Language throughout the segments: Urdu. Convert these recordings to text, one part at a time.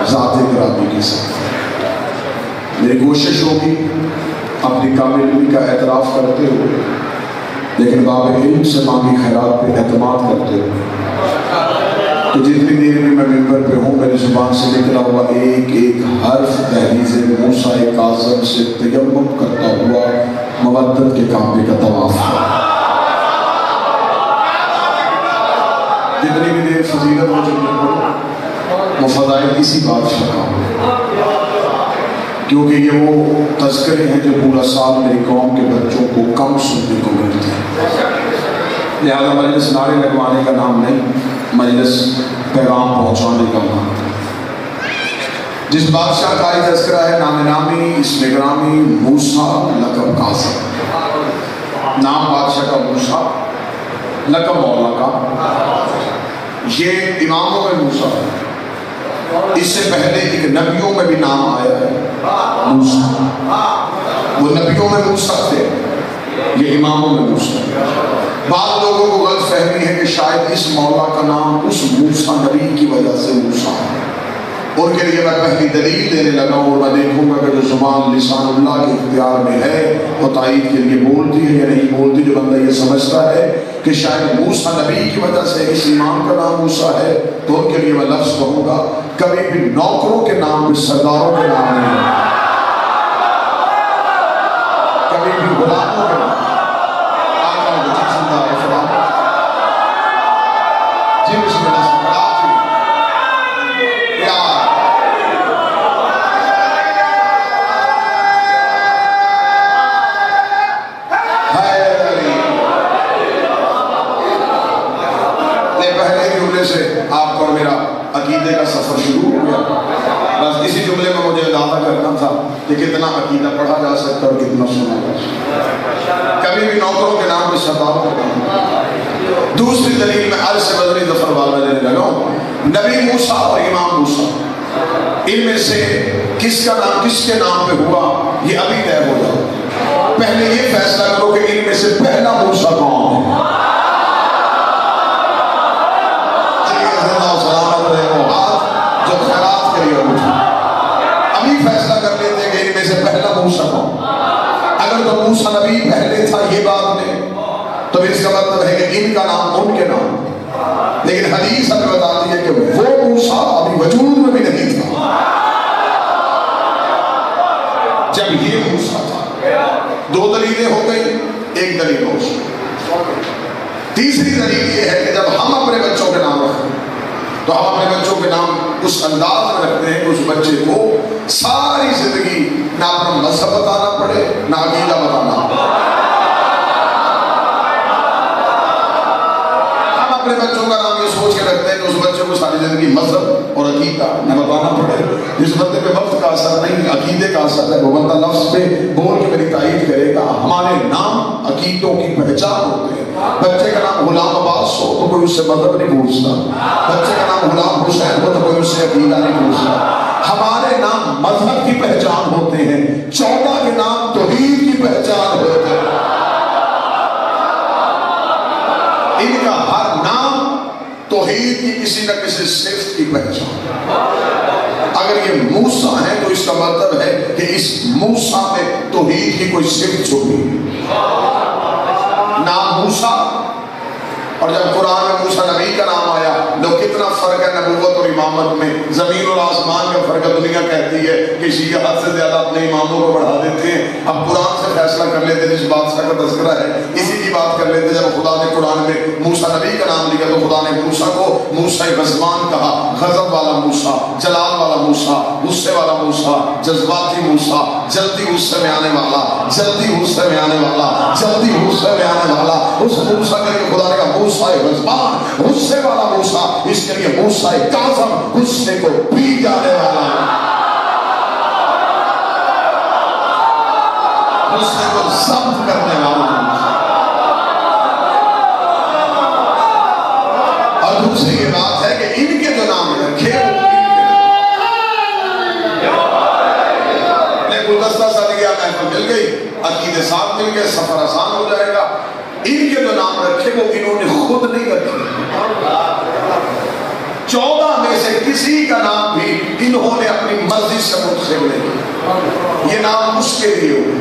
ذات گرامی کے ساتھ میری کوشش ہوگی اپنی کامل علم کا اعتراف کرتے ہوئے لیکن باب علم سے مانگی خیرات پہ اعتماد کرتے ہوئے کہ جتنی دیر بھی میں ممبر پہ ہوں میری زبان سے نکلا ہوا ایک ایک حرف دہلیز موسیٰ کاظم سے تیمم کرتا ہوا مودت کے کعبے کا طواف ہے۔ جتنی بھی دیر فضیلت ہو جتنے پڑھو وہ فضائل اسی بادشاہ کا ہو، کیونکہ یہ وہ تذکرے ہیں جو پورا سال میری قوم کے بچوں کو کم سننے کو ملتے ہیں۔ لہذا مجلس نعرے لگوانے کا نام نہیں، مجلس پیغام پہنچانے کا نام۔ جس بادشاہ کا یہ تذکرہ ہے نام نامی اسم گرامی موسیٰ لقب کاظم، نام بادشاہ کا موسیٰ، لقب مولا کا۔ یہ اماموں میں موسیٰ ہے، اس سے پہلے ایک نبیوں میں بھی نام آیا ہے موسیٰ، وہ نبیوں میں موسیٰ تھے، یہ اماموں میں موسیٰ۔ بعض لوگوں کو غلط فہمی ہے کہ شاید اس مولا کا نام اس موسیٰ نبی کی وجہ سے موسیٰ ہے۔ ان کے لیے میں پہلی دلیل دینے لگا ہوں اور میں دیکھوں گا کہ جو زبان لسان اللہ کے اختیار میں ہے وہ تائید کے لیے بولتی ہے یا نہیں بولتی۔ جو بندہ یہ سمجھتا ہے کہ شاید موسیٰ نبی کی وجہ سے اس امام کا نام موسیٰ ہے تو ان کے لیے میں لفظ کہوں گا، کبھی بھی نوکروں کے نام پہ سرداروں کے نام نہیں ہے، کبھی بھی غلاموں کے نام۔ آقا کو جی زندہ ہے فرام جی بسم اللہ سے بڑا جی پیار پہلے جملے سے آپ کو میرا عقیدے کا سفر شروع ہو گیا۔ بس اسی جملے میں مجھے اندازہ کرنا تھا کہ کتنا عقیدہ پڑھا جا سکتا اور کتنا سنا جا سکتا۔ کبھی بھی نوکروں کے نام پہ سرداروں کے نام۔ دوسری دلیل میں عرض سے بدلی دفر والا دینے لگا ہوں، نبی موسیٰ اور امام موسیٰ، ان میں سے کس کا نام کس کے نام پہ ہوا یہ ابھی طے ہو جائے۔ پہلے یہ فیصلہ کرو کہ ان میں سے پہلا موسیٰ کون ہے۔ جو خیرات کے لیے اٹھا ابھی فیصلہ کر لیتے کہ ان میں سے پہلا موسیٰ کون۔ اگر تو موسیٰ نبی پہلے تھا یہ بات میں تو اس کا مطلب ہے کہ ان کا نام ان کے نام، لیکن حدیث ہمیں بتاتی ہے کہ وہ موسیٰ ابھی وجود میں بھی نہیں تھا جب یہ موسیٰ تھا۔ دو دلیلیں ہو گئی، ایک دلیل ہو گئی۔ تیسری دلیل یہ ہے کہ جب ہم اپنے بچوں کے نام رکھتے ہیں تو ہم اپنے بچوں کے نام اس انداز میں رکھتے ہیں کہ اس بچے کو ساری زندگی نہ اپنا مذہب بتانا پڑے نہ عقیدہ بتانا پڑے۔ ہم اپنے بچوں کا نام یہ سوچ کے رکھتے ہیں کہ اس بچے کو ساری زندگی مذہب اور عقیدہ نہ بتانا پڑے۔ جس بندے پہ وقت کا اثر نہیں عقیدے کا اثر ہے وہ بندہ لفظ پہ بول کے میری تائید کرے گا۔ ہمارے نام عقیدوں کی پہچان ہوتے ہیں۔ بچے کا نام غلام عباس ہو تو کوئی اس سے مذہب نہیں پوچھتا، بچے کا نام غلام حسین ہو تو کوئی اس سے عقیدہ نہیں پوچھتا۔ ہمارے نام مذہب کی پہچان ہوتے ہیں، 14 کے نام توحید کی پہچان ہوتے ہیں۔ ان کا ہر نام توحید کی کسی نہ کسی صفت کی پہچان۔ اگر یہ موسیٰ ہے تو اس کا مطلب ہے کہ اس موسیٰ میں توحید کی کوئی صفت چھپی ہے۔ نام موسیٰ اور جب قرآن میں موسیٰ نبی کا نام آیا لوگ کتنا فرق ہے نبوت اور امامت میں، زمین اور آسمان کا فرق ہے۔ دنیا کہتی ہے کہ شیعہ حد سے زیادہ اپنے اماموں کو بڑھا دیتے ہیں۔ اب قرآن سے فیصلہ کر لیتے جس بادشاہ کا تذکرہ ہے اسی کی بات کر لیتے۔ جب خدا نے قرآن میں موسیٰ نبی کا نام لیا تو خدا نے موسیٰ کو موسیٰ غضبان کہا، غضب والا موسیٰ، جلال والا موسیٰ، غصے والا موسیٰ، جذباتی موسیٰ، جلدی غصے میں آنے والا، جلدی غصے میں آنے والا، جلدی غصے میں آنے والا۔ اس موسیٰ کے لیے خدا نے کہا موسیٰ غضبان، غصے والا موسیٰ، اس کے لیے موسیٰ کاظم، غصے کو پی جانے والا، غصے کو ضبط کرنے والا۔ اور دوسری یہ بات ہے کہ ان کے جو نام رکھے گلدستہ سا دیا محفل مل گئی، عقیدے ساتھ مل گئے، سفر آسان ہو جائے گا۔ ان کے جو نام رکھے وہ انہوں نے خود نہیں رکھے، 14 میں سے کسی کا نام بھی انہوں یہ نام اس کے لیے ہوا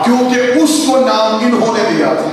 کیونکہ اس کو نام انہوں نے دیا تھا.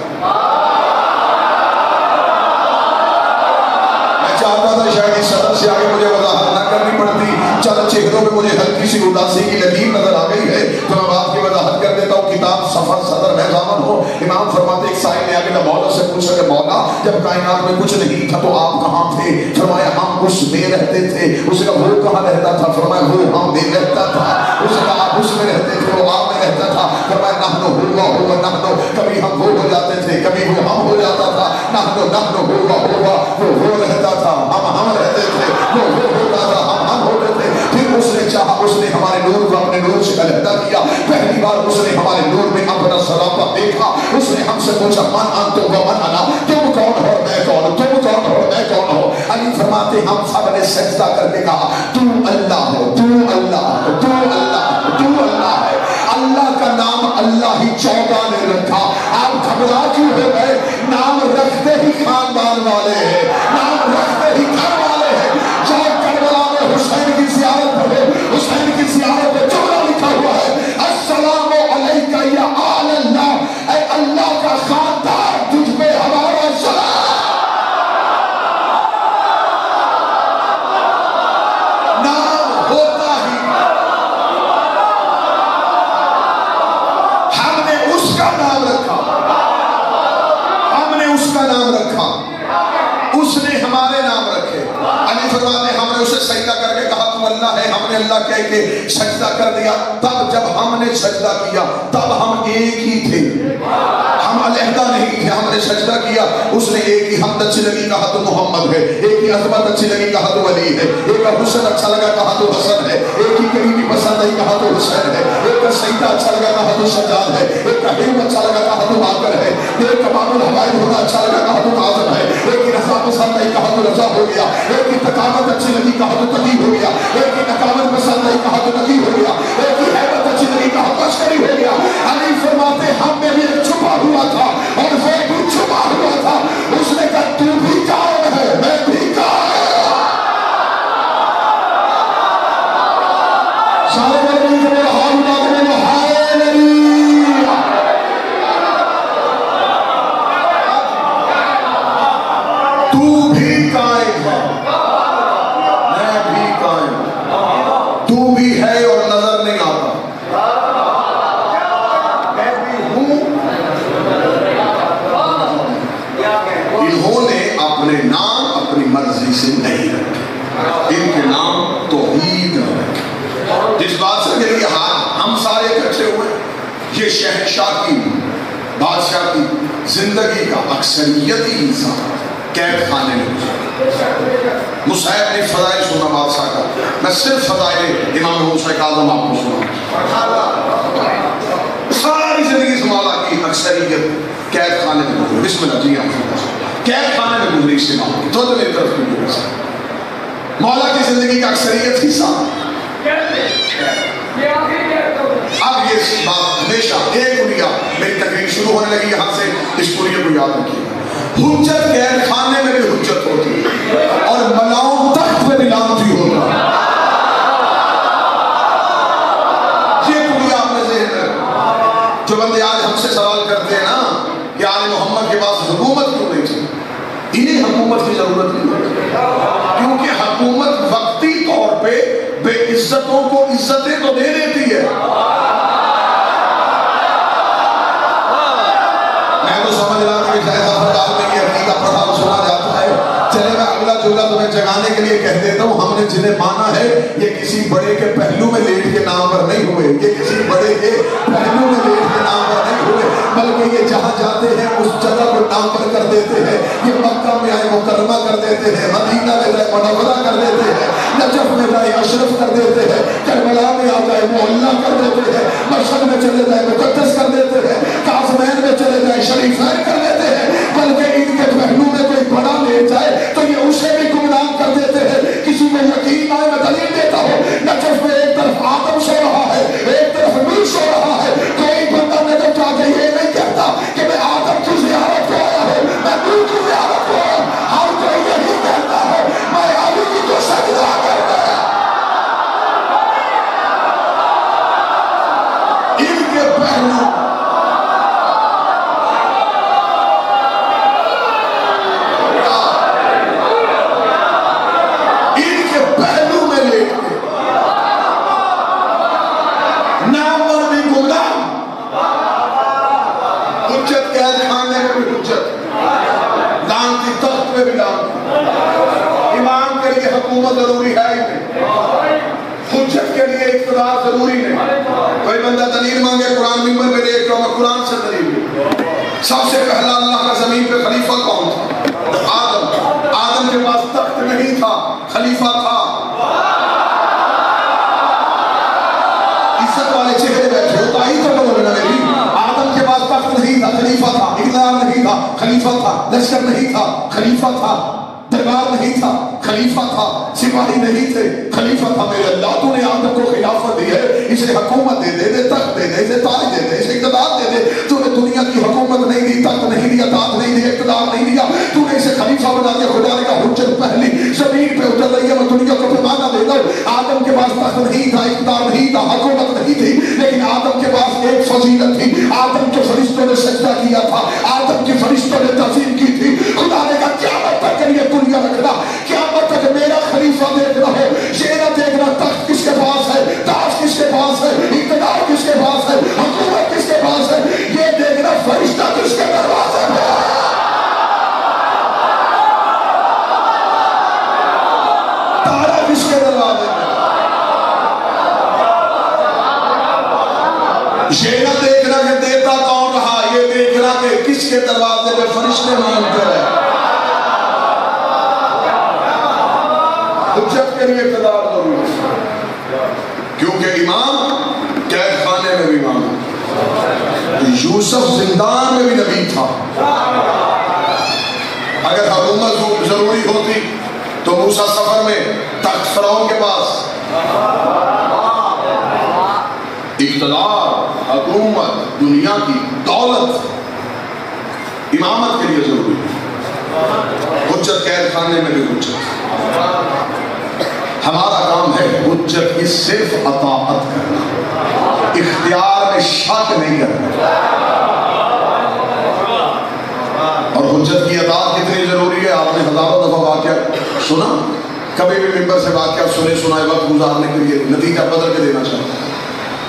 میں چاہتا تھا شاید اس صدر سے آگے مجھے وضاحت نہ کرنی پڑتی. چند چہروں پہ مجھے ہلکی سی اداسی کی لکیر نظر آ گئی ہے تو میں بات کی وضاحت کر دیتا ہوں. کتاب سفر صدر میں ضامن ہو. امام فرماتے ایک سائل نے آگے مولا سے پوچھا کہ مولا جب کائنات میں کچھ نہیں تھا تو آپ کہاں تھے؟ فرمایا ہم اس میں رہتے تھے. اس نے کہا وہ کہاں رہتا تھا؟ فرمایا وہ ہم میں رہتا تھا. اس نے کہا آپ اس میں رہتے تھے وہ آپ میں رہتا تھا. فرمایا نحنو ہوا نحنو. کبھی ہم وہ ہو جاتے تھے کبھی وہ ہم ہو جاتا تھا. نحنو ہوا وہ رہتا تھا ہم رہتے تھے. وہ ہوتا تھا ہم ہوتے تھے. پھر اس نے چاہا اس نے ہمارے نور کو اپنے نور سے علیحدہ کیا. پہلی بار اس نے ہمارے نور میں اپنا سراپا دیکھا. اس نے ہم سے پوچھا من انتم و من انا. تم کون ہو میں کون ہوں؟ تم کون ہو میں کون ہوں؟ علی فرماتے ہم سب نے سجدہ کر کے کہا تو اللہ ہو تو اللہ ہو تو اللہ ہو تو اللہ ہے. اللہ کا نام اللہ ہی 14 نے رکھا. آپ گھبرا کیوں ہو گئے؟ نام رکھتے ہی خاندان والے ہیں. نام رکھتے ہی گھر والے ہیں. جو کربلا میں حسین کی زیارت پڑھے حسین کی زیارت میں جملہ لکھا ہوا ہے السلام علیکہ یا آل اللہ. اے اللہ کا خاندان تجھ پہ ہمارا سلام. نام ہوتا ہی ہم نے اس کا نام رکھا. ہم نے اس کا نام رکھا. اس نے ہمارے نام رکھے. علی فرماتے ہم نے اسے سجدہ کر کے کہا تو اللہ ہے. ہم نے اللہ کہہ کے سجدہ کر دیا. تب جب ہم نے سجدہ کیا تب ہم ایک ہی تھے. ہم علیحدہ نہیں تھے. ہم نے سجدہ کیا. اس نے ایک ہی حمد اچھی لگی کہا تو محمد ہے. ایک ہی عظمت اچھی لگی کہا تو علی ہے. ایک کا حسن اچھا لگا کہا تو حسن ہے. ایک ہی کریمی پسند آئی کہا تو حسین ہے. ایک کا سجدہ اچھا لگا کہا تو سجاد ہے. ایک کا حلم اچھا لگا کہا تو باقر ہے. ایک کا باب الحوائج ہونا اچھا لگا کہا تو کاظم ہے. ایک کی رضا پسند آئی کہا تو رضا ہو گیا. ایک کی تقامت اچھی لگی کہا تو تقی ہو گیا. ایک کی نقامت پسند آئی کہا تو نقی ہو گیا. ایک کی حیبت اچھی لگی کہا تو عسکری ہو گیا. علی فرماتے ہم میں بھی ایک چھپا ہوا تھا اور وہ بھی چھپا ہوا تھا. اس نے کہا تو بھی قائم ہے میں بھی قائم. سارے مرمی کے میرا حال اٹھا کے میرا ہائے میری تو بھی قائم ہے میں بھی قائم. تو بھی ہے اور نظر نہیں آتا. میں بھی ہوں. انہوں نے اپنے نام اپنی مرضی سے نہیں رکھے. ان کے نام توحید رکھے. جس بات سے میرے ہاتھ ہم سارے اکٹھے ہوئے یہ شہنشاہ کی بادشاہ کی زندگی کا اکثریتی انسان قید خانے میں. مصعب نے فضائل سنا بادشاہ کا. میں صرف فضائل امام موسیٰ کاظم آپ کو سنا. ساری زندگی سنبھالا کی اکثریت قید خانے میں گزری. بسم اللہ جی آپ قید خانے میں گزری. اس سے تو میری طرف کی گزری. مولا کی زندگی کا اکثریت حصہ. اب یہ بات ہمیشہ ایک انیا میری تقریر شروع ہونے لگی یہاں سے اس پوری کو یاد رکھیے. حجت قید خانے میں بھی حجت ہوتی ہے اور ملاؤں تخت میں بھی لعنتی ہوتا ہے. یہ پوری آپ نے ذہن میں جو بندے آج ہم سے سوال کرتے ہیں نا کہ آل محمد کے پاس حکومت کیوں نہیں تھی. انہیں حکومت کی ضرورت نہیں ہوتی کیونکہ حکومت وقتی طور پہ بے عزتوں کو عزتیں تو دے دیتی ہے. میں تو سمجھ رہا ہوں کہ شاید افراد میں یہ حقیقت پڑھا سنا جاتا ہے. چلے میں اگلا جملہ تمہیں جگانے کے لیے کہہ دیتا ہوں. ہم نے جنہیں مانا ہے یہ کسی بڑے کے پہلو میں لیٹ کے نام پر نہیں ہوئے. یہ کسی بڑے کے پہلو میں لیٹ کے نام پر نہیں ہوئے بلکہ یہ جہاں جاتے ہیں اس جگہ کو نام پر کر دیتے ہیں. یہ مکہ میں آئے مکرمہ کر دیتے ہیں. مدینہ میں جائے منورہ کر دیتے ہیں. نجف میں جائے اشرف کر دیتے ہیں. کربلا میں آ جائے معلّہ کر دیتے ہیں. مشہد میں چلے جائے مقدس کر دیتے ہیں. کاظمین میں چلے جائے شریفین کر دیتے ہیں. بلکہ ان کے پہلو میں کوئی بڑا لے جائے تو یہ اسے بھی گمنام کر دیتے ہیں. کسی میں یقین آئے میں دلیل دیتا ہوں. نجف میں ایک طرف آدم سو رہا ہے ایک طرف نوح سو رہا ہے. کوئی بندہ نجف جا کے یہ نہیں کہتا کہ میں آدم کی زیارت کو آیا ہوں میں نوح کی زیارت کو آیا ہوں. ہر کوئی یہی کہتا ہے میں علی کو سجدہ کرتا ہے. کے لیے اقتدار ضروری نہیں. کوئی بندہ دلیل مانگے قرآن ممبر پہ لے کے میں قرآن سے دلیل دوں. سب سے پہلا اللہ کا زمین پہ خلیفہ کون تھا؟ آدم. آدم کے پاس تخت نہیں تھا، خلیفہ تھا. عزت والے چہرے بیٹھے ہوتا ہی تو بولنا نہیں. آدم کے پاس تخت نہیں تھا، خلیفہ تھا. اقتدار نہیں تھا، خلیفہ تھا. لشکر نہیں تھا، خلیفہ تھا. دربار نہیں تھا، خلیفہ تھا. سپاہی نہیں تھے، خلیفہ تھا. میرے اللہ تو نے آدم کو خلافت دی ہے، اسے حکومت دے دے، تخت دے دے، اسے تاج دے دے، اسے اقتدار دے دے. تو نے دنیا کی حکومت نہیں دی، تخت نہیں دیا، تاج نہیں دیا، اقتدار نہیں دیا. تو نے اسے خلیفہ بنا دیا. خدا نے کہا حجت پہلی زمین پہ اتر رہی ہے، میں دنیا کو پیمانہ دے دوں. آدم کے پاس تخت نہیں تھا، اقتدار نہیں تھا، حکومت نہیں تھی، لیکن آدم کے پاس ایک فضیلت تھی. آدم کے فرشتوں نے سجدہ کیا تھا، آدم کے فرشتوں نے تعظیم کی تھی. خدا نے کہا قیامت تک کے لیے دنیا رکھنا، قیامت تک میرا خلیفہ دیکھ رہا ہو. یہ نہ دیکھنا تخت کس کے پاس ہے، تاج کس کے پاس ہے، اقتدار کس کے پاس ہے، حکومت کس کے پاس ہے. یہ دیکھنا فرشتہ کس کے دروازے پہ ہے. تارا کس کے دروازے پہ. یہ نہ دیکھنا کہ دیتا کون رہا، یہ دیکھنا کہ کس کے دروازے پہ فرشتے مانگتے رہے. حجت کے لیے اقتدار ضروری ہے، کیونکہ امام قید خانے میں بھی امام ہے. یوسف زندان میں بھی نبی تھا. اگر حکومت ضروری ہوتی تو موسیٰ سفر میں تخت فرعون کے پاس. اقتدار، حکومت، دنیا کی دولت امامت کے لیے ضروری ہے. حجت قید خانے میں بھی حجت. ہمارا کام ہے حجت کی صرف اطاعت کرنا، اختیار میں شک نہیں کرنا. اور حجت کی اطاعت کتنی ضروری ہے آپ نے ہزاروں دفعہ واقعہ سنا. کبھی بھی ممبر سے واقعہ سنائے وقت گزارنے کے لیے نتیجہ بدل کے دینا چاہتے.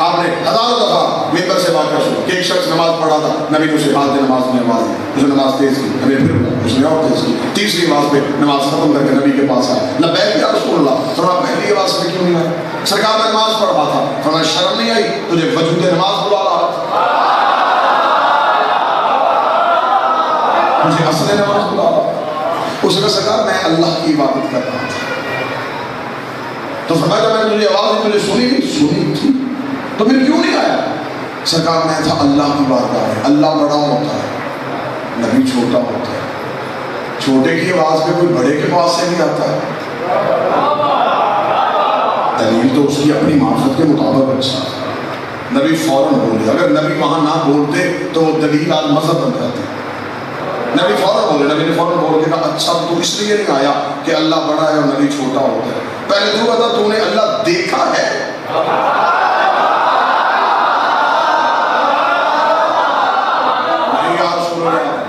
آپ نے ہزاروں دفعہ ممبر سے واقعہ سنا کہ ایک شخص نماز پڑھا تھا، نبی نے اسے ہاتھ دے نماز میں آواز دی، اس نے نماز تیز کی، نبی پھر اس نے اور تیز کی. تیسری آواز پہ نماز ختم کر کے نبی کے پاس آیا. لبیک یا رسول اللہ. فرمایا پہلی آواز پہ کیوں نہیں آیا؟ سرکار میں نماز پڑھ رہا تھا. فرمایا شرم نہیں آئی تجھے وجود نماز بلا رہا تھا، مجھے اصل نماز بلا رہا. اس نے سرکار میں اللہ کی عبادت کر رہا تھا. تو فرمایا میں نے تجھے آواز دی، تجھے سنی نہیں؟ سنی تھی. تو پھر کیوں نہیں آیا؟ سرکار میں تھا اللہ کی بارگاہ ہے. اللہ بڑا ہوتا ہے، نبی چھوٹا ہوتا ہے. چھوٹے کی آواز پہ کوئی بڑے کے پاس سے نہیں آتا ہے. دلیل تو اس کی اپنی معرفت کے مطابق اچھا. نبی فوراً بولے. اگر نبی وہاں نہ بولتے تو وہ دلیل آج مذہب بن جاتی. نبی فوراً بولے. نبی نے فوراً بول کے کہا اچھا تو اس لیے نہیں آیا کہ اللہ بڑا ہے اور نبی چھوٹا ہوتا ہے. پہلے تو بتا تو نے اللہ دیکھا ہے؟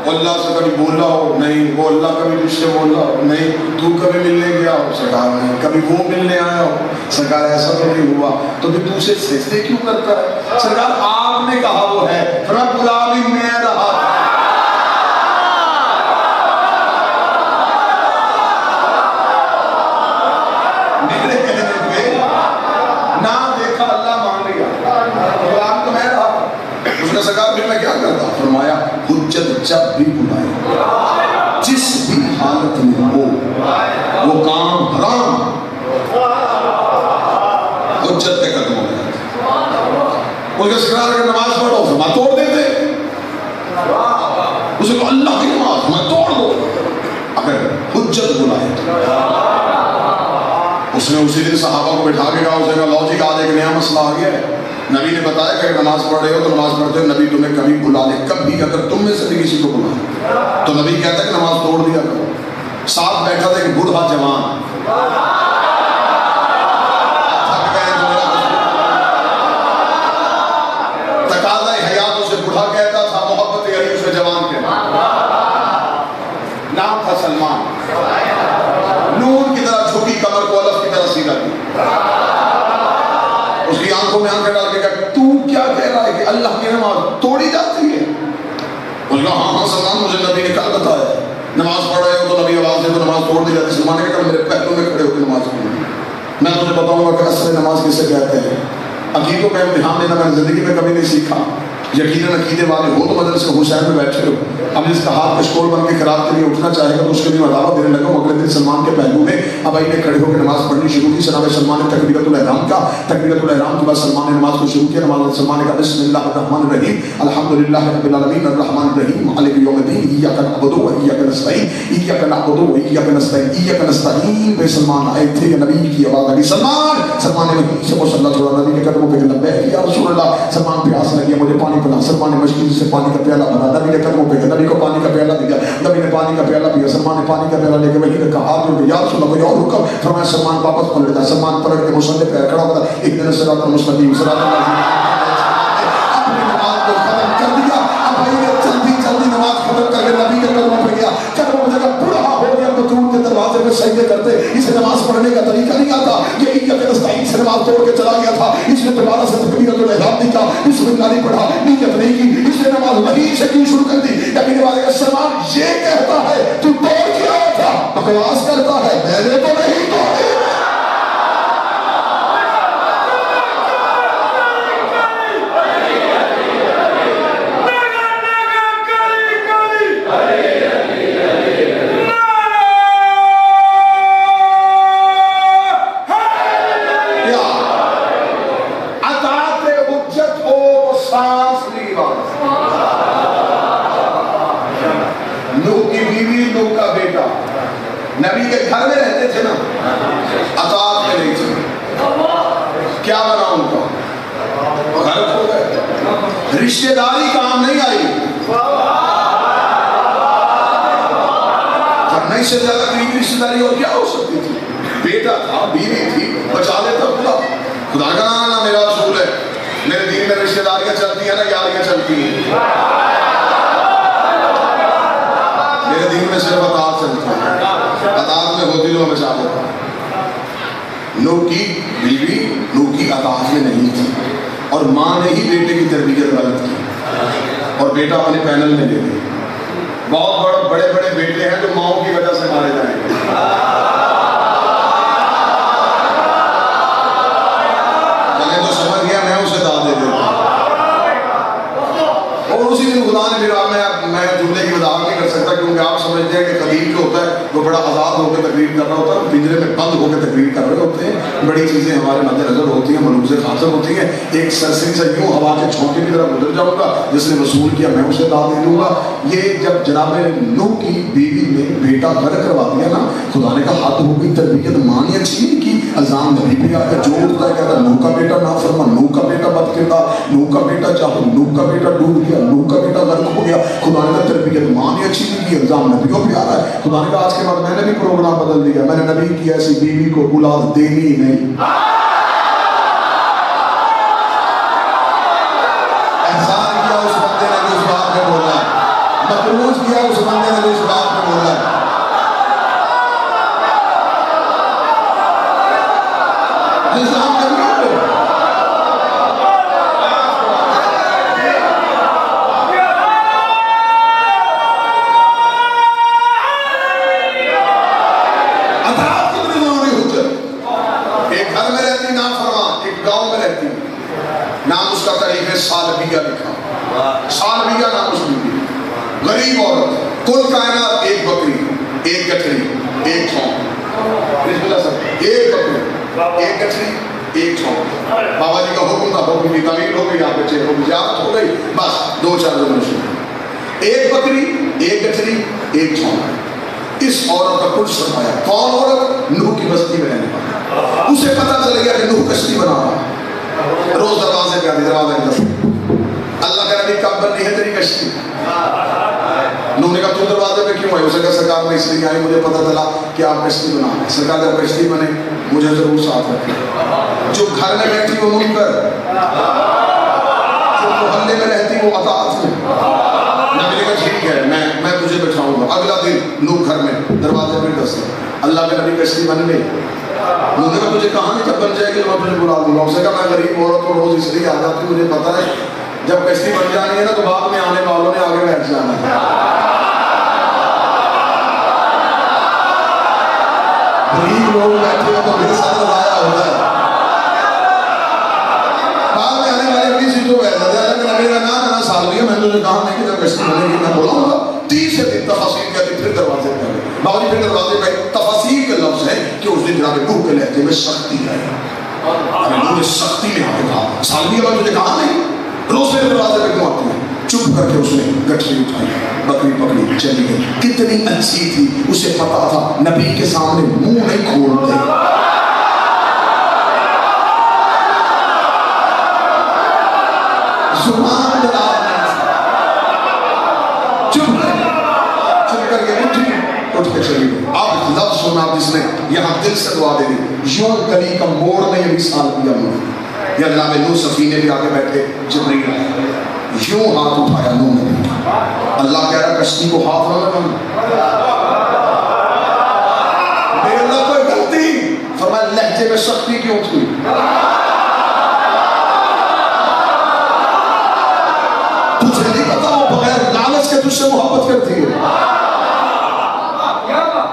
اللہ سے کبھی بولا ہو؟ نہیں. وہ اللہ کبھی تجھ سے بولا ہو؟ نہیں. تو کبھی ملنے گیا ہو؟ سرکار نہیں. کبھی وہ ملنے آیا ہو؟ سرکار ایسا تو نہیں ہوا. تو پھر تو اسے سجدے کیوں کرتا ہے؟ سرکار آپ نے کہا وہ ہے. فرمایا بلا بھی میں رہا تھا. میرے کہنے پہ نہ دیکھا اللہ مان لیا، بلا تو میں رہا. اس نے سرکار پھر میں کیا کرتا؟ فرمایا حجت جب بھی بلائے، جس بھی حالت میں ہو، وہ کام حرام حجت پہ ختم ہو جاتا. اس کا سکرار اگر نماز پڑھو فرما توڑ دیتے. اسے کہا اللہ کی نماز میں توڑ دو. اگر حجت بلائے اس نے اسی دن صحابہ کو بٹھا کے کہا، اسے کہا لو جی آج ایک نیا مسئلہ آ گیا ہے. نبی نے بتایا کہ اگر نماز پڑھ رہے ہو تو نماز پڑھتے ہو نبی تمہیں کبھی بلا لے، کبھی اگر تم میں سے بھی کسی کو بلا تو نبی کہتا ہے کہ نماز توڑ دیا کرو. ساتھ بیٹھا تھا ایک بوڑھا جوان، تقاضا حیات اسے بوڑھا کہتا تھا، محبت علی اسے جوان کہتا. نام تھا سلمان. نور کی طرح جھکی کمر کو الف کی طرح سیدھا کی. اس کی آنکھوں میں آنکھیں ڈال کے کہا تو کیا کہہ رہا ہے کہ اللہ کی نماز توڑی جاتی ہے؟ اس نے کہا ہاں سلمان مجھے نبی نے کل بتایا، نماز پڑھ رہے ہو تو نبی آواز دے تو نماز توڑ دی جاتی. سلمان نے کہا میرے پہلوں میں کھڑے ہو کے نماز پڑھو. میں تمہیں بتاؤں گا کہ اصل نماز کسے کہتے ہیں. عقیدوں کا امتحان دینا میں نے زندگی میں کبھی نہیں سیکھا. یقیناً عقیدے والے ہو تو مدرسے حسین میں بیٹھے ہو. اب جس کا ہاتھ کشکول بن کے خراب کے لیے اٹھنا چاہے گا تو اس کے لیے میں دعوت دینے لگا ہوں. اگلے دن سلمان کے پہلو میں اب آئی نے کھڑے ہو کے نماز پڑھنی شروع کی. جناب سلمان نے تکبیرۃ الاحرام کا. تکبیرۃ الاحرام کے بعد سلمان نے نماز کو شروع کیا. نماز سلمان نے کہا بسم اللہ الرحمن الرحیم الحمدللہ رب العالمین الرحمن الرحیم مالک یوم الدین ایاک نعبد و ایاک نستعین ایاک نعبد و ایاک نستعین ایاک نستعین پہ سلمان آئے تھے. نبی کی آواز آئی سلمان نے وہیں سے مصلی اللہ نبی کے قدموں پہ لبیک یا رسول اللہ. سلمان پیاس لگی مجھے پانی پلا. سلمان نے مشکل سے پانی کا پیالہ بھرا. نبی نے قدموں پہ نبی کو پانی کا پیالہ دیا. نبی نے پانی کا پیالہ پیا. سلمان نے پانی کا پیالہ لے کے وہیں رکھا. ہاتھ جوڑ کے یا رسول اللہ کوئی اور حکم. فرمایا سلمان واپس پلٹ جا. سلمان پلٹ کے مصلی پہ کھڑا ہوا. ایک دن صراط المستقیم صراط اپنی نماز کو ختم کر دیا. اب بھائی نے جلدی جلدی نماز ختم کر کے نبی کے قدموں پہ گیا. قدموں پہ جگہ بوڑھا ہو گیا تو دور کے دروازے پہ سجدے کرتے. اسے نماز پڑھنے کا طریقہ نہیں آتا. یہ ایاک نستعین سے نماز توڑ کے چلا گیا تھا. اس نے دوبارہ سے تکبیرۃ الاحرام نہیں کہا, بسم اللہ نہیں پڑھا, نیت نہیں کی. اس نے نماز وہیں سے کی شروع کر دی. نبی نے کہا سلمان یہ کہتا ہے تو توڑ کے آیا تھا, بکواس کرتا ہے, میں نے تو نہیں توڑی. نبی کے گھر میں رہتے تھے نا, اطاعت میں نہیں تھے. کیا بنا ان کا گھر کھو گئے. رشتہ داری کام نہیں آئی. نہیں سے زیادہ قریبی رشتہ داری اور کیا ہو سکتی تھی. بیٹا تھا, بیوی تھی, بچا لیتا خدا. خدا کا نام میرا اصول ہے. میرے دین میں رشتہ داریاں چلتی ہیں نا, یاریاں چلتی ہیں. میرے دین میں صرف اطاعت چلتی ہے. اطاعت میں ہوتی تو میں بچا دیتا. نوح کی بیوی نوح کی اطاعت میں نہیں تھی اور ماں نے ہی بیٹے کی تربیت غلط کی اور بیٹا اپنے پینل میں لے گئی. بہت بڑے بڑے بیٹے ہیں جو ماؤں کی وجہ سے مارے جائیں گے. چلے تو سمجھ گیا, میں اسے داد دے دیتا. اور اسی دن خدا نے پھر میں جملے کی وضاحت نہیں کر سکتا کیونکہ آپ سمجھتے ہیں کہ خطیب جو ہوتا ہے وہ بڑا آزاد ہو کے تقریر کر رہا ہوتا ہے, پنجرے میں بند ہو کے تقریر کر رہے ہوتے ہیں. بڑی چیزیں ہمارے مد نظر ہوتی ہیں, ملوث خاطر ہوتی ہیں. ایک سرسری سے یوں ہوا کے چھونکے کی طرح گزر جاؤں گا, جس نے وصول کیا میں اسے داد دے دوں گا. یہ جب جناب نوح کی بیوی نے بیٹا گھر کروا دیا نا, خدا نے کہا حد ہو گئی. تربیت ماں نے اچھی نہیں کی. الزام نبی پہ آ کر جو ہوتا ہے کہتا نوح کا بیٹا نافرمان, نوح کا بیٹا بد کردار, نوح کا بیٹا چاہو, نوح کا بیٹا ڈوب گیا, نوح کا بیٹا غرق ہو گیا. خدا نے کہا تربیت ماں نے اچھی نہیں کی, الزام نبیوں پہ آ رہا ہے. خدا نے کہا آج کے بعد میں نے بھی پروگرام بدل دیا. میں نے نبی کی ایسی بیوی کو اولاد دینی نہیں. احسان کیا اس بندے نے جو اس بات میں بولا ہے, مقروض کیا اس بندے نے جو اس بات میں بولا ہے. الزام نبیوں پہ. نام اس کا تاریخ ہے سالبیہ لکھا. سالبیہ نام اس بیوی, غریب عورت, کل کائنات, ایک بکری, ایک گٹھڑی, ایک چھونک. ایک بکری, ایک گٹھڑی, ایک چھونک. بابا جی کا حکم تھا, حکم کی تعمیر ہو گئی, آپ بچے حکم زیادت ہو گئی, بس 2-4 دن شروع. ایک بکری, ایک گٹھڑی, ایک چھونک. اس عورت کا کچھ سرمایہ. کون عورت؟ نوح کی بستی میں رہنے والی. اسے پتہ چل گیا کہ نوح کشتی بنا رہا ہے. روز دروازے پہ آتی, دروازے پہ اللہ کا نبی کب بننی ہے تیری کشتی. نوح نے کہا تو دروازے پہ کیوں آئی؟ اسے کہا سرکار میں اس لیے آئی, مجھے پتہ چلا کہ آپ کشتی بنا رہے ہیں. سرکار جب کشتی بنے مجھے ضرور ساتھ رکھیں. جو گھر میں بیٹھی وہ منکر, جو محلے میں رہتی وہ اطاعت میں. نبی نے کہا ٹھیک ہے میں تجھے بٹھاؤں گا. اگلا دن نوح گھر میں دروازے پہ دستک, اللہ کے نبی کشتی بن گئی. انہوں نے کہا تجھے کہاں نہیں جب بن جائے گی میں تجھے بلا دوں گا. اسے کہا میں غریب عورت کو روز اس لیے آ جاتی, مجھے پتا ہے جب کشتی بن جانی ہے نا تو بعد میں آنے والوں نے آگے بیٹھ جانا ہے. غریب لوگ بیٹھے ہو تو میرے ساتھ لایا ہوتا ہے. بعد میں آنے والے اپنی سیٹوں پہ ایسا دیا کہ نبی کا نہ سال بھی ہے. میں نے تجھے کہا نہیں کہ جب کشتی بنے گی میں بولاؤں گا. 30 دن تفاصیل کیا تھی. پھر دروازے پہ آئے. بابا جی پھر دروازے پہ تفاصیل کے لفظ ہے کہ اس دن جناب نوح کے لہجے میں سختی آئی. ابھی نوح نے سختی میں آ کے کہا سالویہ میں تجھے کہا نہیں روز میرے دروازے پہ کیوں آتی ہے. چپ کر کے اس نے گٹھری اٹھائی, بکری پکڑی, چلی گئی. کتنی اچھی تھی, اسے پتا تھا نبی کے سامنے منہ نہیں کھولتے. زبان دلال نہیں تھی. چپ کر کے اٹھ کے چلی گئی. اب لفظ سنا جس نے یہاں دل سے دعا دے دی. یوں گلی کا موڑ میں یہ مثال دیا انہوں نے. یا جناب نوح سفینے بھی آگے بیٹھے, جبریل آئے, یوں ہاتھ اٹھایا نوح نے. اللہ کہہ رہا کشتی کو ہاتھ نہ لگانا. میرے اللہ کوئی غلطی. فرمایا لہجے میں سختی کیوں تھی. تجھے نہیں پتا وہ بغیر لالچ کے تجھ سے محبت کرتی ہے.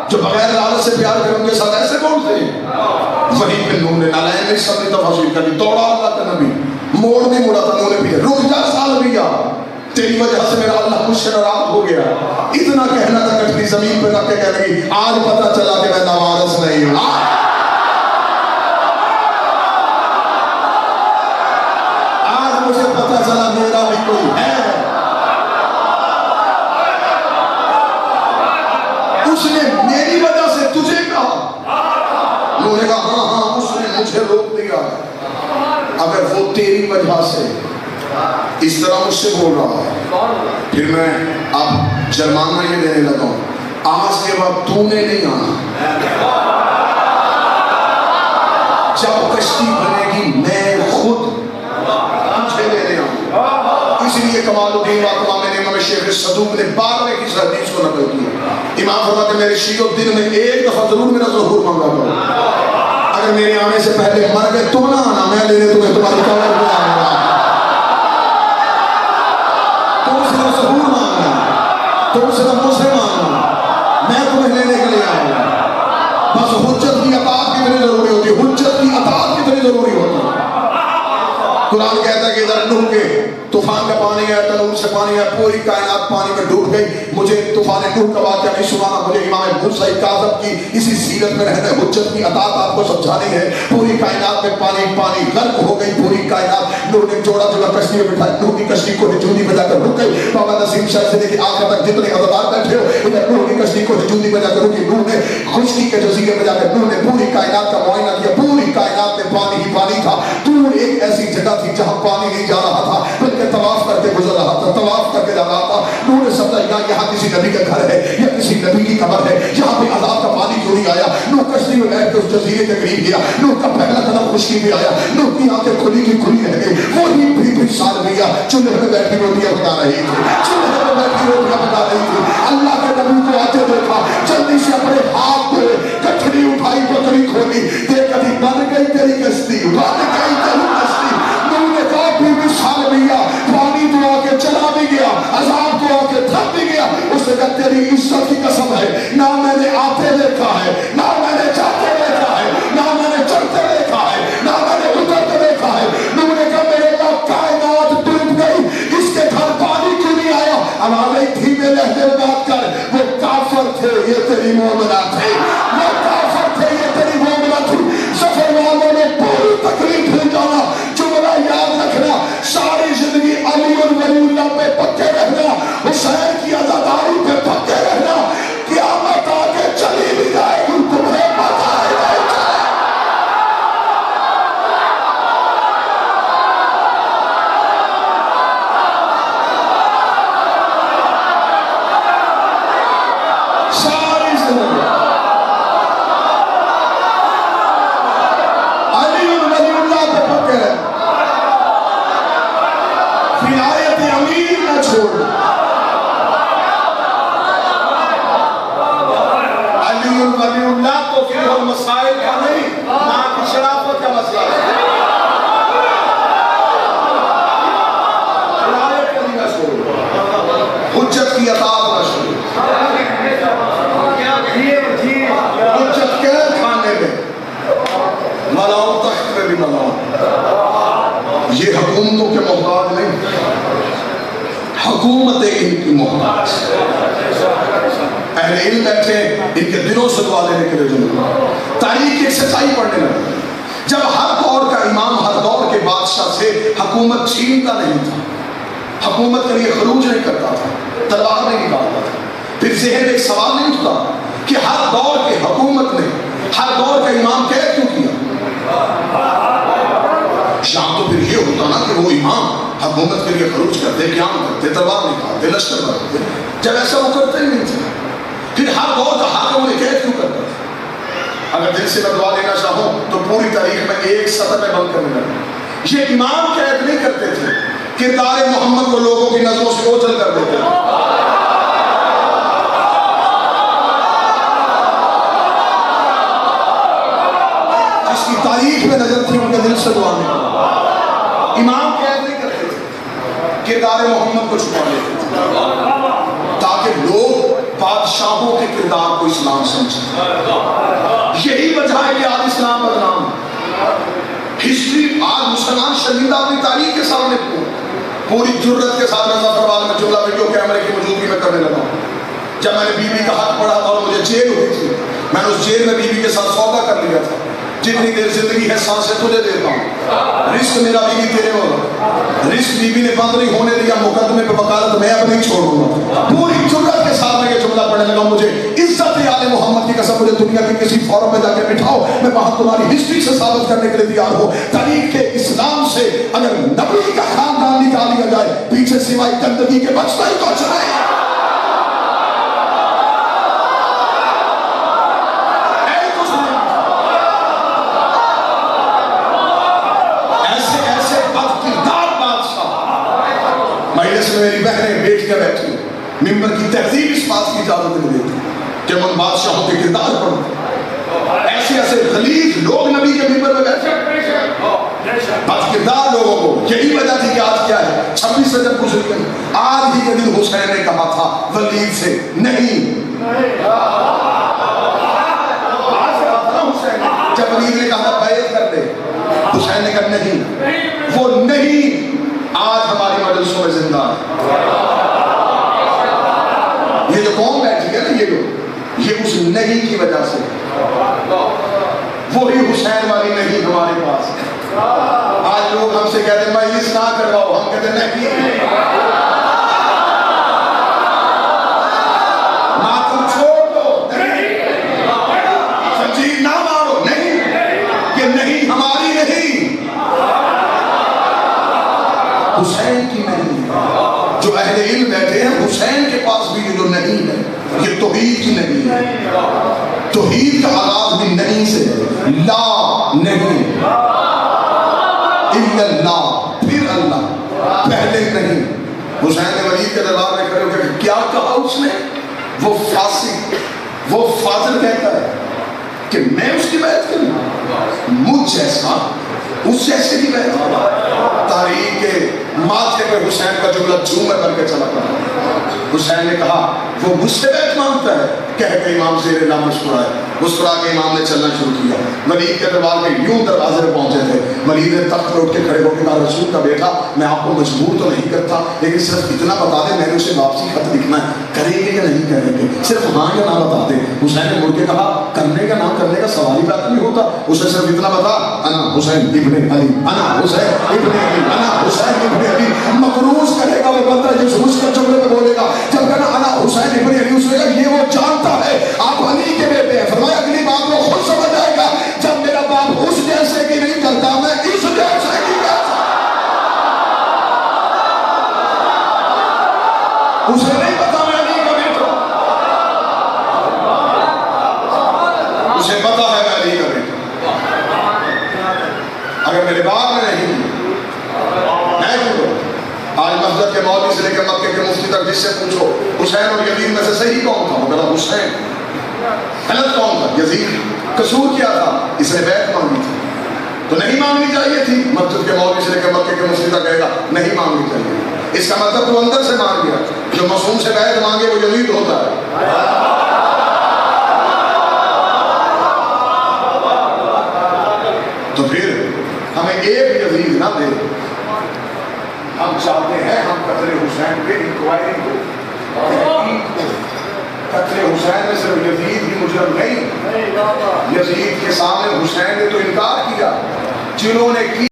جو بغیر لالچ سے پیار کریں ان کے ساتھ ایسے بولتے ہیں. وہیں پہ نوح نے نالائن نے سب نے تفاصیل کر دی. دوڑا اللہ کا نبی, موڑ نہیں مڑا تھا. نوح نے بھی رک جا سالویہ, تیری وجہ سے میرا اللہ مجھ سے ناراض ہو گیا. اتنا کہنا تھا کٹری زمین پہ رکھ کے کہنے لگی آج پتا چلا کہ میں نوارث نہیں ہوں. آج مجھے پتا چلا میرا بھی کوئی ہے. اس نے میری وجہ سے تجھے کہا. انہوں نے کہا ہاں اس نے مجھے روک دیا. اگر وہ تیری وجہ سے اس طرح مجھ سے بول رہا ہے پھر میں اب جرمانہ یہ دینے لگا ہوں. آج کے بعد تو نے نہیں آنا. جب کشتی بنے گی میں خود تجھے لینے آؤں. اس لیے کمال الدین واقعہ میں نے امام شیخ صدوق نے 12ویں کی حدیث کو نقل کیا. امام فرماتے میرے شیعوں دن میں ایک دفعہ ضرور میرا ظہور مانگا کرو. اگر میرے آنے سے پہلے مر گئے تم نہ آنا, میں لینے تمہیں تمہاری قبر پہ آؤں گا. تم صرف ظہور مانگنا, تم صرف مجھ سے مانگنا, میں تمہیں لینے کے لیے آؤں گا. بس حجت کی اطاعت کتنی ضروری ہوتی ہے, حجت کی اطاعت کتنی ضروری ہوتی ہے. قرآن کہتا ہے کہ ادھر نوح کے طوفان کا پانی ہے, تنور سے پانی ہے, پوری کائنات پانی میں ڈوب گئی. مجھے طوفان نوح کا واقعہ نہیں سنانا, مجھے امام موسیٰ کاظم کی اسی سیرت میں رہنے حجت کی اطاعت آپ کو سمجھانی ہے. پوری کائنات میں پانی غرق ہو گئی. پوری کائنات نوح نے جوڑا جوڑا کشتی میں بٹھایا. نوح کی کشتی کو ہجوندی بجا کر رک گئی. بابا نسیم شاہ سے دیکھیں آخر تک جتنے عددار بیٹھے ہو, ادھر نوح کی کشتی کو ہجوندی بجا کر رکی. نوح نے خشکی کے جزیرے میں جا کر نوح نے پوری کائنات کا معائنہ کیا. پوری کائنات میں پانی ہی پانی تھا. دور ایک ایسی جگہ تھی جہاں پانی نہیں جا رہا تھا بلکہ طواف کر کے گزر رہا تھا, طواف کر کے جا رہا تھا. نوح نے سمجھا یہاں کسی نبی کا گھر ہے یا کسی نبی کی قبر ہے, یہاں پہ عذاب کا پانی کیوں نہیں آیا. نوح کشتی میں بیٹھ کے اس جزیرے کے قریب گیا. نوح کا پہلا قدم خشکی میں آیا. نوح کی آنکھیں کھلی کی کھلی رہ گئی. وہی بھی سالویہ چولہے میں بیٹھی روٹیاں پکا رہی تھی, چولہے میں بیٹھی روٹیاں پکا رہی تھی. اللہ کے نبی کو آتے دیکھا, جلدی سے اپنے ہاتھ دھوئے, کٹھری اٹھائی, بکری کھولی. دیکھ ابھی بن گئی تیری کشتی, بن گئی تیری کشتی. نوح نے کہا بی بی سالویہ پانی تو آ کے چلا بھی گیا, عذاب تو آ کے تھک بھی گیا. اس نے کہا تیری عزت کی قسم ہے, نہ میں نے آتے دیکھا ہے, نہ میں نے جاتے دیکھا ہے, نہ میں نے چڑھتے دیکھا ہے, نہ میں نے اترتے دیکھا ہے. نوح نے کہا میرے اللہ کائنات ڈوب گئی, اس کے گھر پانی کیوں نہیں آیا. اب آ گئی دھیمے لہجے میں بات کر, وہ کافر تھے یہ تیری مومنہ تھے, وہ کافر تھے یہ تیری مومنہ تھی. سفر والوں نے پوری تکلیف بھول جانا. جملہ یاد رکھنا, ساری زندگی علی اور ولی اللہ پہ پکے رہنا, حسین کی عزاداری پہ پکے رہنا. قیامت آگے چلی بھی جائے گی, تمہیں پتہ ہے ساری زندگی علی اور ولی اللہ پہ پکے رہنا. ولایت امیر نہ چھوڑ. علی ولی اللہ تو فقہ المسائل کا نہیں, ماں کی شرافت کا مسئلہ ہے. ولایت علی نہ چھوڑ, حجت کی اطاعت نہ چھوڑ. حجت کے کھانے میں ملاؤں پہ بھی ملام. یہ حکومتوں کے محتاج نہیں، حکومت ان کی محتاج. اہل علم بیٹھے ان کے دلوں سے دعا لینے کے لیے جمع. تاریخ کی سچائی پڑھنے لگے. جب ہر دور کا امام ہر دور کے بادشاہ سے حکومت چھینتا نہیں تھا، حکومت کے لیے خروج نہیں کرتا تھا، تلوار نہیں نکالتا تھا. پھر ذہن ایک سوال نہیں اٹھتا کہ ہر دور کے حکومت نے ہر دور کا امام قید کیوں کیا؟ شام تو پھر یہ ہوتا نا کہ وہ امام حکومت کے لیے خروج کرتے، قیام کرتے، تلوار نکالتے، لشکر بناتے. جب ایسا وہ کرتے ہی نہیں تھے، پھر ہر دور کا حاکم انہیں قید کیوں کرتا تھا؟ اگر دل سے میں دعا لینا چاہوں تو پوری تاریخ میں ایک سطر میں بند کرنے لگا. یہ امام قید نہیں کرتے تھے، کردار محمد کو لوگوں کی نظروں سے اوجھل کر دیتے تھے. جس کی تاریخ میں نظر تھی ان کے دل سے دعا نہیں. امام قید نہیں کرتے تھے، کردار محمد کو چھپا لیتے تھے تاکہ لوگ بادشاہوں کے کردار کو اسلام سمجھیں. یہی وجہ ہے کہ آج اسلام بدنام. ہسٹری آج مسلمان شرمندہ اپنی تاریخ کے سامنے پوری جرت کے ساتھ رضا فرمان میں جملہ ویڈیو کیمرے کی موجودگی میں کرنے لگا. جب میں نے بیوی کا حق پڑھا تھا اور مجھے جیل ہوئی تھی، میں نے اس جیل میں بیوی کے ساتھ سودا کر لیا تھا. جتنی دیر زندگی ہے سانسیں تجھے دیتا ہوں، رزق میرا بیوی تیرے ہوگا. رزق بیوی نے بند نہیں ہونے دیا، مقدمے پہ وکالت میں اب نہیں چھوڑوں گا. پوری جرت کے ساتھ میں یہ جملہ پڑھنے لگا. مجھے عزت آل محمد کی قسم، مجھے دنیا کی کسی فورم میں جا کے بٹھاؤ، میں وہاں تمہاری ہسٹری سے ثابت کرنے کے لیے تیار ہوں. تاریخ کے اسلام سے اگر نبی کا خاندان نکال لیا جائے، پیچھے سوائے گندگی کے بچتا ہی کچھ نہیں. میری بہنیں بیٹھ کے بیٹھی ممبر کی تہذیب اس بات کی اجازت نہیں دیتی کہ من بادشاہوں کے کردار پڑھو. ایسے ایسے غلیظ لوگ نبی کے ممبر میں بیٹھے، بد کردار لوگوں کو. یہی وجہ تھی کہ آج کیا ہے 26 رجب گزر گئی. آج ہی کے دن حسین نے کہا تھا ولید سے نہیں. جب ولید نے کہا بیعت کر دے، حسین نے کہا نہیں. وہ نہیں آج ہماری مجلسوں میں زندہ ہے. یہ جو قوم بیٹھی ہے نا، یہ اس نہیں کی وجہ سے، وہی حسین والی نہیں ہمارے پاس. آج لوگ ہم سے کہتے ہیں مجلس نہ کرواؤ، ہم کہتے ہیں نہیں، ماتم چھوڑ دو، سنجیر نہ مارو، نہیں، یہ نہیں ہماری نہیں، حسین کی نہیں. جو اہل علم بیٹھے ہیں حسین کے پاس بھی یہ جو نہیں ہے، یہ توحید کی نہیں ہے. توحید کا آغاز بھی نہیں سے ہے. لا نہیں، الا اللہ، پھر اللہ، پہلے نہیں. حسین نے ولید کے دربار میں کھڑے ہو کے کیا کہا اس نے؟ وہ فاسق، وہ فاضل کہتا ہے کہ میں اس کی بیعت کروں؟ مجھ جیسا اس جیسے کی بیعت. تاریخ کے ماتھے پہ حسین کا جملہ جھومر کر کے چلا پڑا. حسین نے کہا وہ مجھ سے بیعت مانگتا ہے، کہہ کے امام زیر نام مسکرائے. مسکرا کے امام نے چلنا شروع کیا. ولید کے دربار میں یوں دروازے پہ پہنچے تھے. ولید نے تخت پہ اٹھ کے کھڑے ہو کے کہا رسول کا بیٹا، میں آپ کو مجبور تو نہیں کرتا، لیکن صرف اتنا بتا دے میں نے اسے واپسی خط لکھنا ہے، کریں گے یا نہیں کریں گے، صرف ہاں یا نہ بتا دے. حسین نے مڑ کے کہا کرنے کا نہ کرنے کا سوال ہی پیدا نہیں ہوتا، اسے صرف اتنا بتا انا حسین ابن علی، انا حسین ابن علی، انا حسین ابن علی. مقروض کرے گا وہ بندہ جو اس کے جملے میں بولے گا. جب کہنا انا حسین ابن علی، اس نے کہا یہ وہ جانتا ہے آپ علی کے بیٹے ہیں. فرمایا اگلی بات وہ خود سمجھ آئے گا، جب میرا باپ اس جیسے کی نہیں کرتا میں اس جیسے کی کرتا. اسے نہیں پتا میں علی کا بیٹا، اسے پتا ہے میں علی کا بیٹا. اگر میرے باپ میں نہیں، میں کیوں؟ آج مسجد کے مولوی سے لے کے مکے کے مفتی تک جس سے پوچھو حسین اور یزید میں سے صحیح کون تھا؟ وہ کہا حسین. غلط کون تھا؟ یزید. قصور کیا تھا؟ اس نے بیعت مانگی تھی تو نہیں مانگنی چاہیے تھی. مسجد کے مولوی سے لے کے مکے کے مفتی تک کہے گا نہیں مانگنی چاہیے. اس کا مطلب تو اندر سے مانگ گیا. جو معصوم سے بیعت مانگے وہ یزید ہوتا ہے. تو پھر چاہتے ہیں ہم قتل حسین پہ انکوائری کو، تحقیق کو۔ قتل حسین میں صرف یزید ہی مجرم نہیں، یزید کے سامنے حسین نے تو انکار کیا، جنہوں نے کی